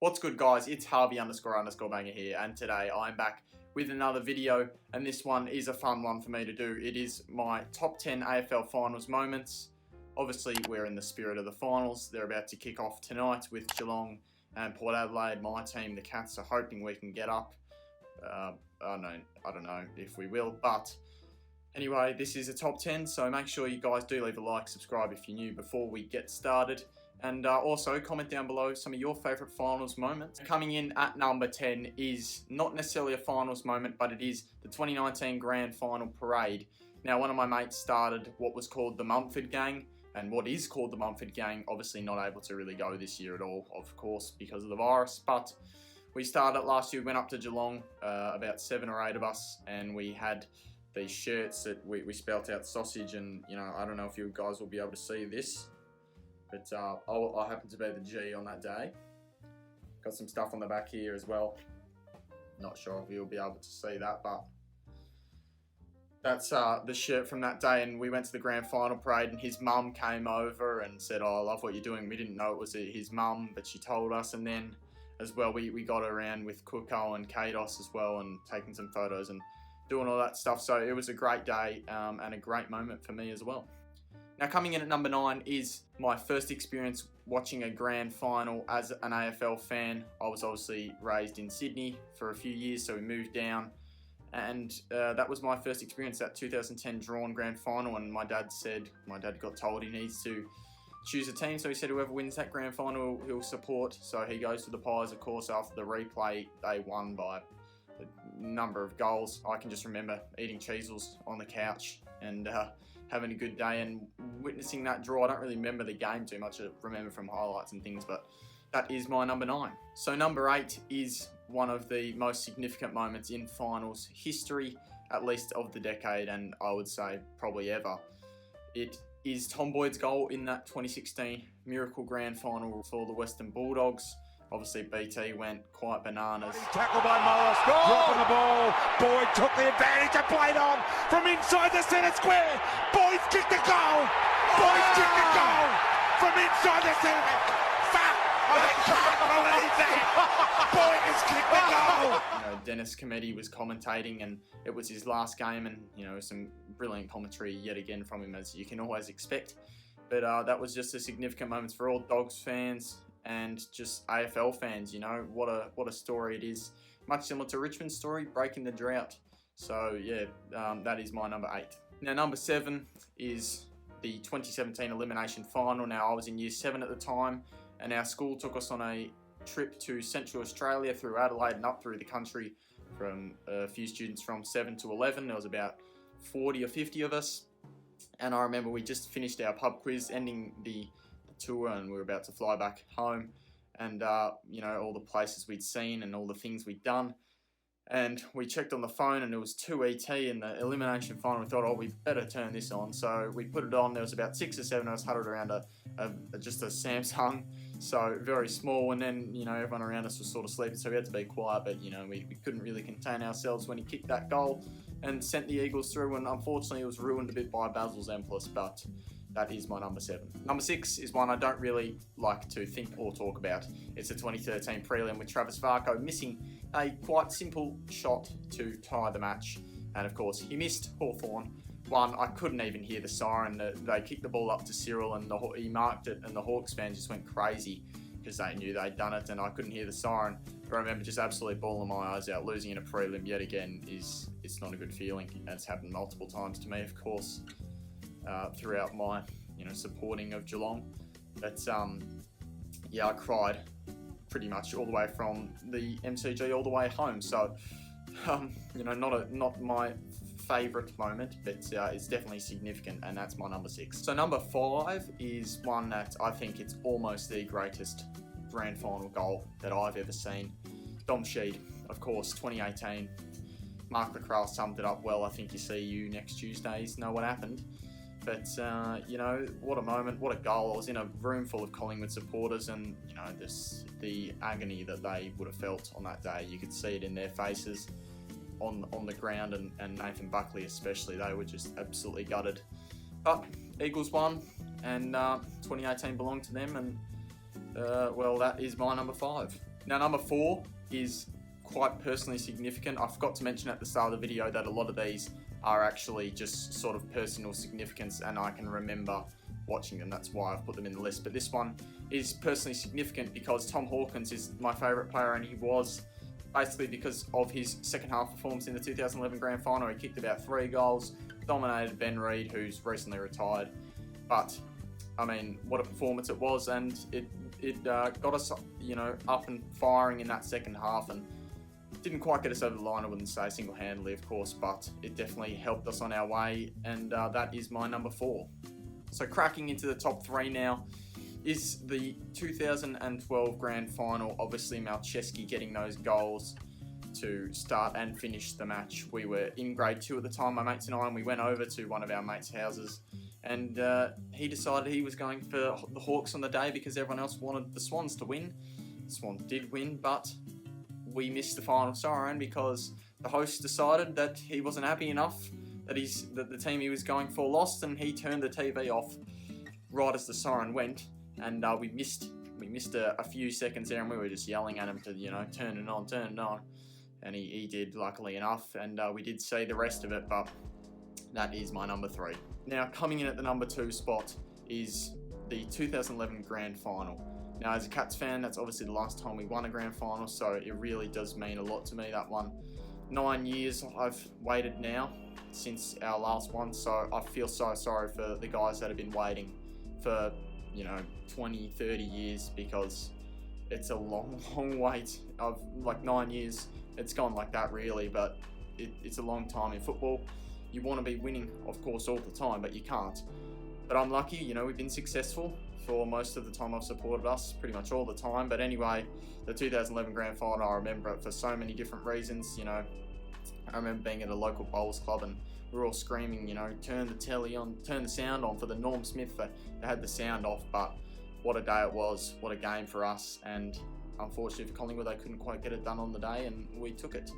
What's good, guys? It's Harvey__banger here, and today I'm back with another video, and this one is a fun one for me to do. It is my top 10 AFL Finals moments. Obviously, we're in the spirit of the finals. They're about to kick off tonight with Geelong and Port Adelaide. My team, the Cats, are hoping we can get up. I don't know if we will, but anyway, this is a top 10, so make sure you guys do leave a like, subscribe if you're new before we get started. And also comment down below some of your favourite finals moments. Coming in at number 10 is not necessarily a finals moment, but it is the 2019 Grand Final Parade. Now, one of my mates started what was called the Mumford Gang, and what is called the Mumford Gang, obviously not able to really go this year at all, of course, because of the virus. But we started last year, went up to Geelong, about 7 or 8 of us, and we had these shirts that we spelt out sausage, and I don't know if you guys will be able to see this. But I happen to be the G on that day. Got some stuff on the back here as well. Not sure if you'll be able to see that, but that's the shirt from that day. And we went to the Grand Final Parade, and his mum came over and said, "Oh, I love what you're doing." We didn't know it was his mum, but she told us. And then as well, we got around with Cooko and Kados as well, and taking some photos and doing all that stuff. So it was a great day and a great moment for me as well. Now, coming in at number 9 is my first experience watching a grand final as an AFL fan. I was obviously raised in Sydney for a few years, so we moved down. And that was my first experience, that 2010 drawn grand final. And my dad got told he needs to choose a team. So he said whoever wins that grand final, he'll support. So he goes to the Pies, of course. After the replay, they won by a number of goals. I can just remember eating cheesels on the couch and having a good day and witnessing that draw. I don't really remember the game too much. I remember from highlights and things, but that is my number 9. So number 8 is one of the most significant moments in finals history, at least of the decade, and I would say probably ever. It is Tom Boyd's goal in that 2016 Miracle Grand Final for the Western Bulldogs. Obviously, BT went quite bananas. Tackled by Morris, dropping the ball. Boyd took the advantage and played on from inside the centre square. Boyd kicked the goal. Boyd kicked the goal from inside the centre. Fuck! I can't believe that. Boyd has kicked the goal. Dennis Cometti was commentating, and it was his last game, and some brilliant commentary yet again from him, as you can always expect. But that was just a significant moment for all Dogs fans and just AFL fans. What a story it is. Much similar to Richmond's story, breaking the drought. So yeah, that is my number 8. Now number 7 is the 2017 Elimination Final. Now I was in year 7 at the time, and our school took us on a trip to Central Australia through Adelaide and up through the country from a few students from 7 to 11. There was about 40 or 50 of us. And I remember we just finished our pub quiz, ending the tour, and we were about to fly back home, and all the places we'd seen and all the things we'd done, and we checked on the phone, and it was 2ET in the Elimination Final. We thought, oh, we better turn this on, so we put it on. There was about 6 or 7 of us huddled around just a Samsung, so very small, and then everyone around us was sort of sleeping, so we had to be quiet, but we couldn't really contain ourselves when he kicked that goal and sent the Eagles through, and unfortunately it was ruined a bit by Basil's Amplis, but that is my number 7. Number 6 is one I don't really like to think or talk about. It's the 2013 prelim with Travis Varco missing a quite simple shot to tie the match. And of course, he missed Hawthorn. I couldn't even hear the siren. They kicked the ball up to Cyril, and he marked it, and the Hawks fans just went crazy because they knew they'd done it, and I couldn't hear the siren. But I remember just absolutely bawling my eyes out. Losing in a prelim yet again it's not a good feeling. It's happened multiple times to me, of course, throughout my supporting of Geelong. But I cried pretty much all the way from the MCG all the way home. So not my favourite moment, but it's definitely significant, and that's my number 6. So number 5 is one that I think it's almost the greatest grand final goal that I've ever seen. Dom Sheed, of course, 2018. Mark Lacroix summed it up well. I think you next Tuesdays know what happened. But, what a moment, what a goal. I was in a room full of Collingwood supporters, and, the agony that they would have felt on that day. You could see it in their faces on the ground, and Nathan Buckley especially. They were just absolutely gutted. But Eagles won, and 2018 belonged to them, and, that is my number 5. Now, number 4 is quite personally significant. I forgot to mention at the start of the video that a lot of these are actually just sort of personal significance, and I can remember watching them. That's why I've put them in the list. But this one is personally significant because Tom Hawkins is my favourite player, and he was basically because of his second half performance in the 2011 Grand Final. He kicked about 3 goals, dominated Ben Reid, who's recently retired. But I mean, what a performance it was, and it got us, you know, up and firing in that second half, and didn't quite get us over the line, I wouldn't say single-handedly, of course, but it definitely helped us on our way, and that is my number 4. So cracking into the top 3 now is the 2012 Grand Final. Obviously, Malcheski getting those goals to start and finish the match. We were in grade 2 at the time, my mates and I, and we went over to one of our mates' houses, and he decided he was going for the Hawks on the day because everyone else wanted the Swans to win. The Swans did win, but we missed the final siren because the host decided that he wasn't happy enough that the team he was going for lost, and he turned the TV off right as the siren went, and we missed a few seconds there, and we were just yelling at him to, you know, turn it on, and he did, luckily enough, and we did see the rest of it, but that is my number 3. Now, coming in at the number 2 spot is the 2011 Grand Final. Now, as a Cats fan, that's obviously the last time we won a Grand Final, so it really does mean a lot to me, that one. 9 years I've waited now since our last one, so I feel so sorry for the guys that have been waiting for, you know, 20, 30 years, because it's a long, long wait of like 9 years. It's gone like that, really, but it's a long time in football. You want to be winning, of course, all the time, but you can't. But I'm lucky, you know, we've been successful for most of the time I've supported us, pretty much all the time. But anyway, the 2011 Grand Final, I remember it for so many different reasons. You know, I remember being at a local bowls club and we were all screaming, you know, turn the telly on, turn the sound on for the Norm Smith. They had the sound off, but what a day it was, what a game for us. And unfortunately for Collingwood, they couldn't quite get it done on the day, and we took it.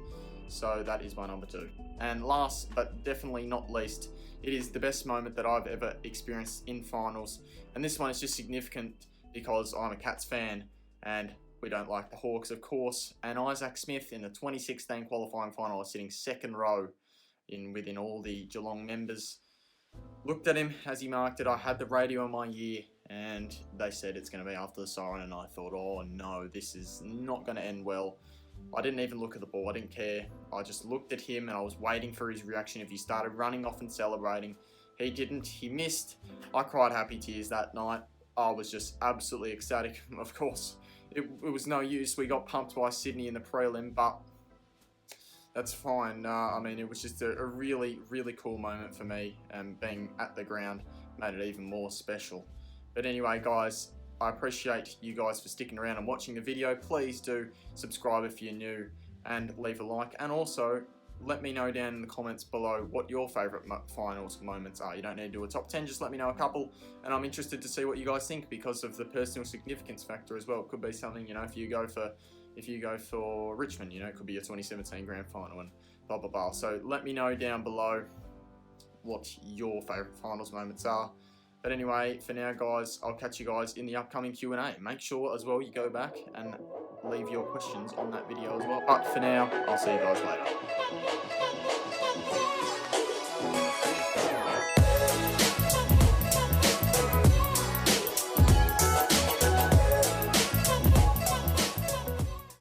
So that is my number 2. And last, but definitely not least, it is the best moment that I've ever experienced in finals. And this one is just significant because I'm a Cats fan and we don't like the Hawks, of course. And Isaac Smith in the 2016 qualifying final was sitting second row within all the Geelong members. Looked at him as he marked it. I had the radio in my ear and they said it's going to be after the siren, and I thought, oh no, this is not going to end well. I didn't even look at the ball, I didn't care. I just looked at him and I was waiting for his reaction if he started running off and celebrating. He didn't, he missed. I cried happy tears that night. I was just absolutely ecstatic. Of course, it was no use. We got pumped by Sydney in the prelim, but that's fine. I mean, it was just a really, really cool moment for me, and being at the ground made it even more special. But anyway, guys, I appreciate you guys for sticking around and watching the video. Please do subscribe if you're new and leave a like. And also, let me know down in the comments below what your favourite finals moments are. You don't need to do a top 10, just let me know a couple. And I'm interested to see what you guys think because of the personal significance factor as well. It could be something, you know, if you go for Richmond, you know, it could be your 2017 Grand Final and blah, blah, blah. So let me know down below what your favourite finals moments are. But anyway, for now, guys, I'll catch you guys in the upcoming Q&A. Make sure as well you go back and leave your questions on that video as well. But for now, I'll see you guys later.